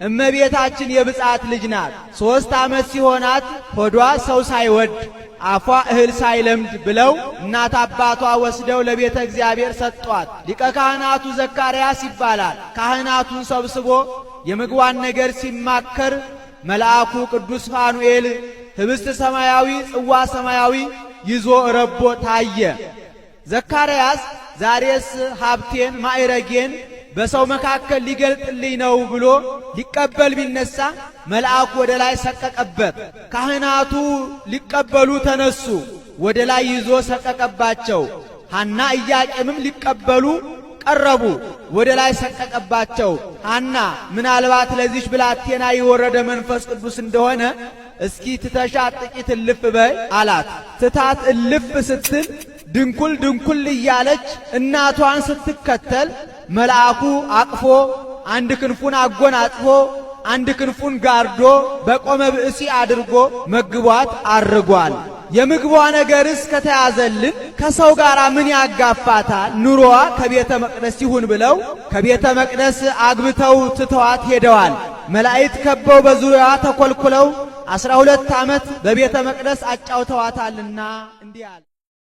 እመቤታችን የብጻት ልጅ ናት። 3 ዓመት ሲሆናት ሆዷ ሰው ሳይወድ አፏ እህል ሳይለምድ ብለው እናት አባቷ ወስደው ለቤተ እግዚአብሔር ሰጧት። ሊቀ ካህናቱ ዘካርያስ ይባላል። ካህናቱን ሰብስቦ የምግቧን ነገር ሲማከር መልአኩ ቅዱስ ፋኑኤል ህብስት ሰማያዊ ጽዋ ሰማያዊ ይዞ ረቦ ታየ። ዘካርያስ ዛሬስ ሀብቴን ማዕረጌን በሰው መካከል ሊገልጥልኝ ነው ብሎ ሊቀበል ቢነሳ መልአኩ ወደ ላይ ሰቀቀበት። ካህናቱ ሊቀበሉ ተነሱ፣ ወደ ላይ ይዞ ሰቀቀባቸው። ሐና ኢያቄምም ሊቀበሉ ቀረቡ፣ ወደ ላይ ሰቀቀባቸው። ሐና ምናልባት ለዚች ብላቴና የወረደ መንፈስ ቅዱስ እንደሆነ እስኪ ትተሻት ጥቂት እልፍ በይ አላት። ትታት እልፍ ስትል ድንኩል ድንኩል እያለች እናቷን ስትከተል መልአኩ አቅፎ አንድ ክንፉን አጎናጽፎ አንድ ክንፉን ጋርዶ በቆመ ብእሲ አድርጎ መግቧት አርጓል። የምግቧ ነገርስ ከተያዘልን ከሰው ጋር ምን ያጋፋታል? ኑሮዋ ከቤተ መቅደስ ይሁን ብለው ከቤተ መቅደስ አግብተው ትተዋት ሄደዋል። መላእክት ከበው በዙሪያዋ ተኰልኩለው 12 ዓመት በቤተ መቅደስ አጫውተዋታልና እንዲህ አለ።